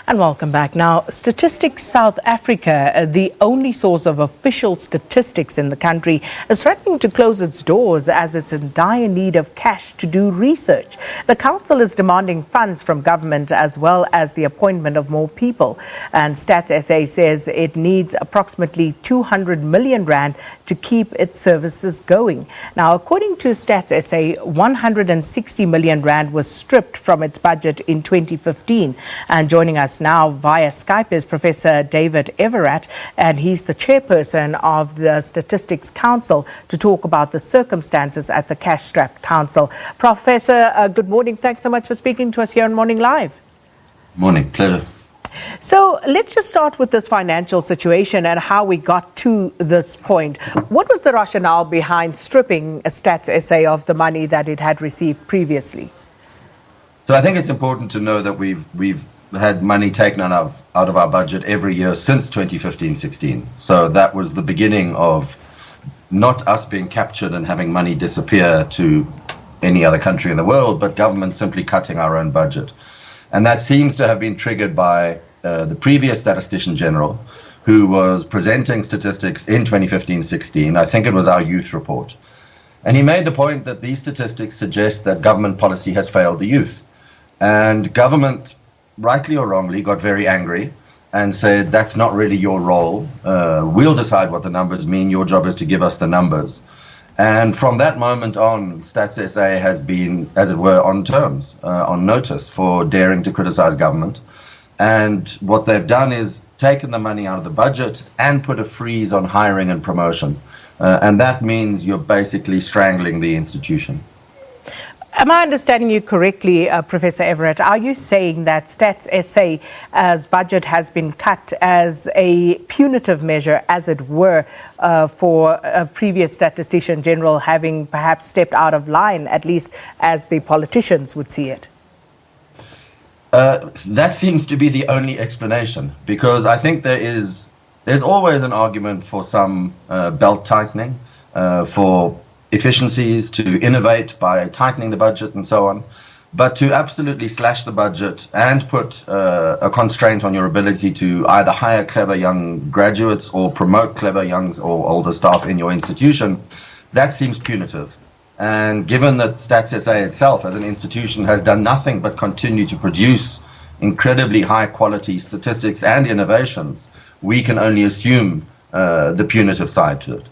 And welcome back. Now, Statistics South Africa, the only source of official statistics in the country, is threatening to close its doors as it's in dire need of cash to do research. The council is demanding funds from government as well as the appointment of more people. And Stats SA says it needs approximately 200 million rand to keep its services going. Now, according to Stats SA, 160 million rand was stripped from its budget in 2015. And joining us now via Skype is Professor David Everatt, and he's the chairperson of the Statistics Council, to talk about the circumstances at the cash-strapped council. Professor, good morning. Thanks so much for speaking to us here on Morning Live. Morning, pleasure. So let's just start with this financial situation and how we got to this point. What was the rationale behind stripping Stats SA of the money that it had received previously? So I think it's important to know that we've had money taken out of our budget every year since 2015-16. So that was the beginning of not us being captured and having money disappear to any other country in the world, but government simply cutting our own budget. And that seems to have been triggered by the previous Statistician General, who was presenting statistics in 2015-16. I think it was our youth report. And he made the point that these statistics suggest that government policy has failed the youth. And government, rightly or wrongly, got very angry and said, that's not really your role. We'll decide what the numbers mean. Your job is to give us the numbers. And from that moment on, Stats SA has been, as it were, on terms, on notice for daring to criticize government. And what they've done is taken the money out of the budget and put a freeze on hiring and promotion. And that means you're basically strangling the institution. Am I understanding you correctly, Professor Everatt? Are you saying that Stats SA's budget has been cut as a punitive measure, as it were, for a previous Statistician General having perhaps stepped out of line, at least as the politicians would see it? That seems to be the only explanation, because I think there's always an argument for some belt tightening, for efficiencies, to innovate by tightening the budget and so on. But to absolutely slash the budget and put a constraint on your ability to either hire clever young graduates or promote clever young or older staff in your institution, that seems punitive. And given that Stats SA itself as an institution has done nothing but continue to produce incredibly high quality statistics and innovations, we can only assume the punitive side to it.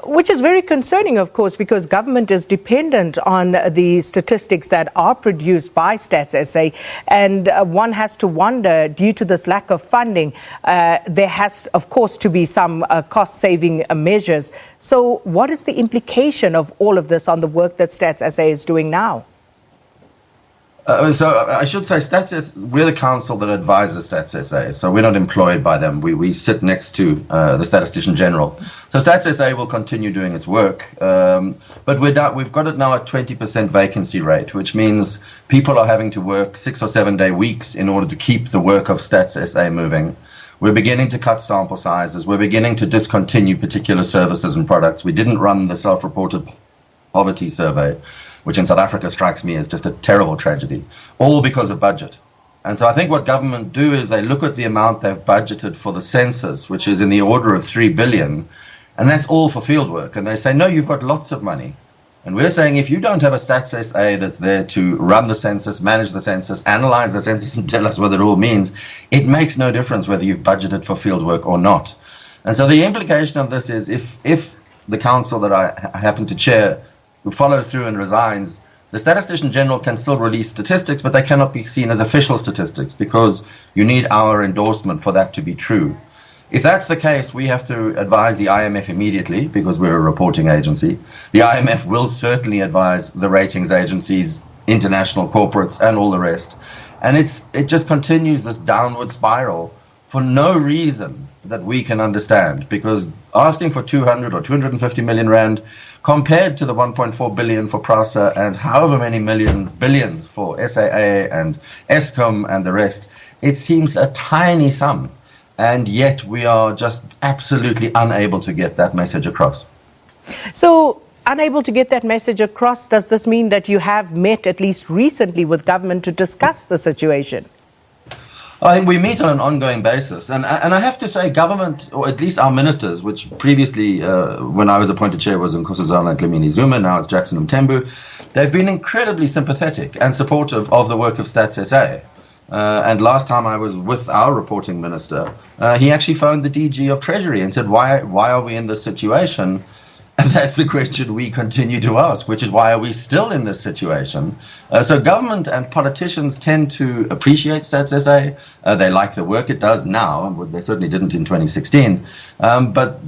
Which is very concerning, of course, because government is dependent on the statistics that are produced by Stats SA. And one has to wonder, due to this lack of funding, there has, of course, to be some cost-saving measures. So what is the implication of all of this on the work that Stats SA is doing now? So I should say, we're the council that advises Stats SA, so we're not employed by them. We sit next to the Statistician General. So Stats SA will continue doing its work, but we've got it now at 20% vacancy rate, which means people are having to work 6 or 7 day weeks in order to keep the work of Stats SA moving. We're beginning to cut sample sizes. We're beginning to discontinue particular services and products. We didn't run the self-reported poverty survey, which in South Africa strikes me as just a terrible tragedy, all because of budget. And so I think what government do is they look at the amount they've budgeted for the census, which is in the order of 3 billion, and that's all for fieldwork. And they say, no, you've got lots of money. And we're saying, if you don't have a Stats SA that's there to run the census, manage the census, analyze the census, and tell us what it all means, it makes no difference whether you've budgeted for fieldwork or not. And so the implication of this is, if the council that I happen to chair who follows through and resigns, the Statistician General can still release statistics, but they cannot be seen as official statistics because you need our endorsement for that to be true. If that's the case, we have to advise the IMF immediately because we're a reporting agency. The IMF will certainly advise the ratings agencies, international corporates, and all the rest. And it just continues this downward spiral for no reason that we can understand, because asking for 200 or 250 million rand compared to the 1.4 billion for PRASA and however many billions for SAA and Eskom and the rest, it seems a tiny sum. And yet we are just absolutely unable to get that message across. So, unable to get that message across, does this mean that you have met, at least recently, with government to discuss the situation? I think we meet on an ongoing basis, and I have to say, government, or at least our ministers, which previously, when I was appointed chair, was Nkosazana Dlamini Zuma, now it's Jackson Mthembu, they've been incredibly sympathetic and supportive of the work of Stats SA. And last time I was with our reporting minister, he actually phoned the DG of Treasury and said, why are we in this situation? And that's the question we continue to ask, which is, why are we still in this situation? So government and politicians tend to appreciate Stats SA. They like the work it does now. They certainly didn't in 2016. But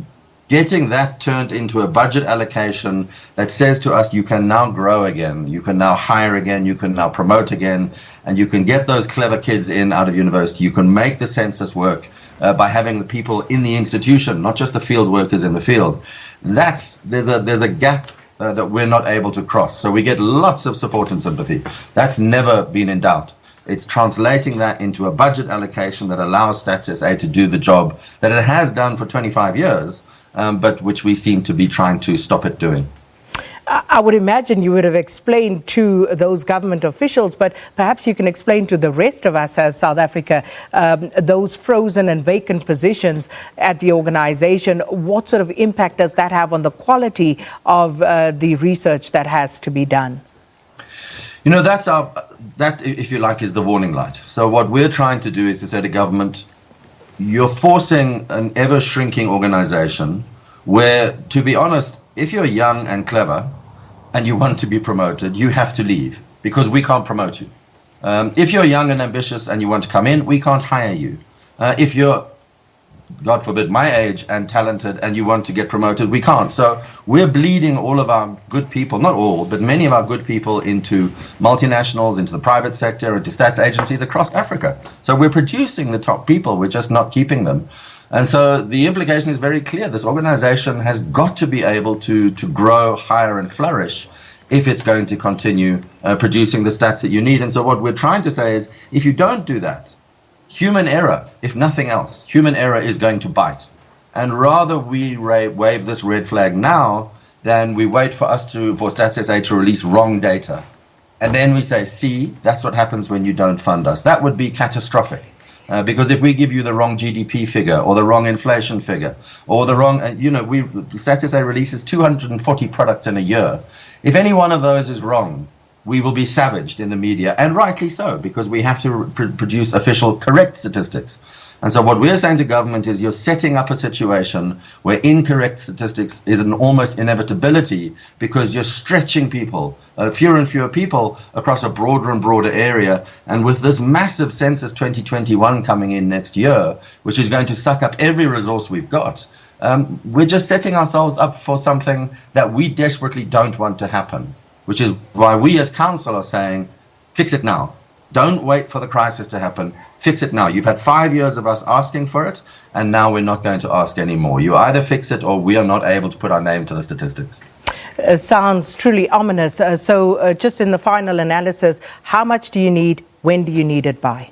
getting that turned into a budget allocation that says to us, you can now grow again, you can now hire again, you can now promote again, and you can get those clever kids in out of university. You can make the census work by having the people in the institution, not just the field workers in the field. There's a gap that we're not able to cross. So we get lots of support and sympathy. That's never been in doubt. It's translating that into a budget allocation that allows Stats SA to do the job that it has done for 25 years, but which we seem to be trying to stop it doing. I would imagine you would have explained to those government officials, but perhaps you can explain to the rest of us as South Africa, those frozen and vacant positions at the organization. What sort of impact does that have on the quality of the research that has to be done? You know, that, if you like, is the warning light. So what we're trying to do is to say to government, you're forcing an ever-shrinking organization where, to be honest, if you're young and clever and you want to be promoted, you have to leave because we can't promote you. If you're young and ambitious and you want to come in, we can't hire you. If you're, God forbid, my age and talented and you want to get promoted, we can't. So we're bleeding all of our good people, not all, but many of our good people into multinationals, into the private sector, into stats agencies across Africa. So we're producing the top people, we're just not keeping them. And so the implication is very clear. This organization has got to be able to grow, hire, and flourish if it's going to continue producing the stats that you need. And so what we're trying to say is, if you don't do that, human error, if nothing else, human error is going to bite. And rather we wave this red flag now than we wait for Stats SA to release wrong data. And then we say, see, that's what happens when you don't fund us. That would be catastrophic. Because if we give you the wrong GDP figure or the wrong inflation figure or the wrong, Stats SA releases 240 products in a year. If any one of those is wrong, we will be savaged in the media, and rightly so, because we have to produce official correct statistics. And so what we're saying to government is, you're setting up a situation where incorrect statistics is an almost inevitability because you're stretching people, fewer and fewer people across a broader and broader area. And with this massive census 2021 coming in next year, which is going to suck up every resource we've got, we're just setting ourselves up for something that we desperately don't want to happen, which is why we as council are saying, fix it now. Don't wait for the crisis to happen. Fix it now. You've had 5 years of us asking for it, and now we're not going to ask anymore. You either fix it or we are not able to put our name to the statistics. Sounds truly ominous. So just in the final analysis, how much do you need? When do you need it by?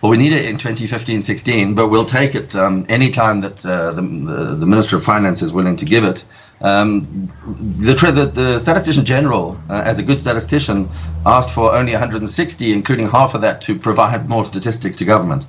Well, we need it in 2015-16, but we'll take it any time that the Minister of Finance is willing to give it. The Statistician General, as a good statistician, asked for only 160, including half of that to provide more statistics to government.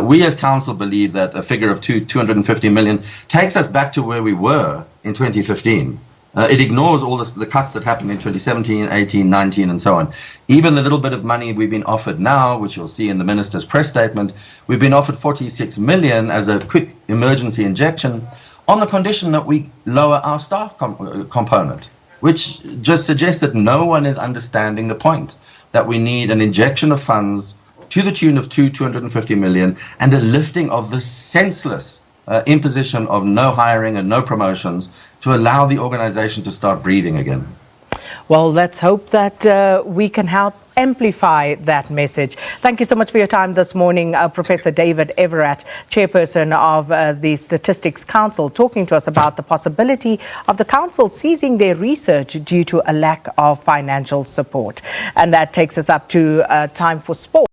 We as council believe that a figure of 250 million takes us back to where we were in 2015. It ignores all the cuts that happened in 2017, 18, 19, and so on. Even the little bit of money we've been offered now, which you'll see in the minister's press statement, we've been offered 46 million as a quick emergency injection on the condition that we lower our staff component, which just suggests that no one is understanding the point, that we need an injection of funds to the tune of 250 million and a lifting of the senseless imposition of no hiring and no promotions to allow the organization to start breathing again. Well, let's hope that we can help amplify that message. Thank you so much for your time this morning, Professor David Everatt, Chairperson of the Statistics Council, talking to us about the possibility of the council ceasing their research due to a lack of financial support. And that takes us up to time for sport.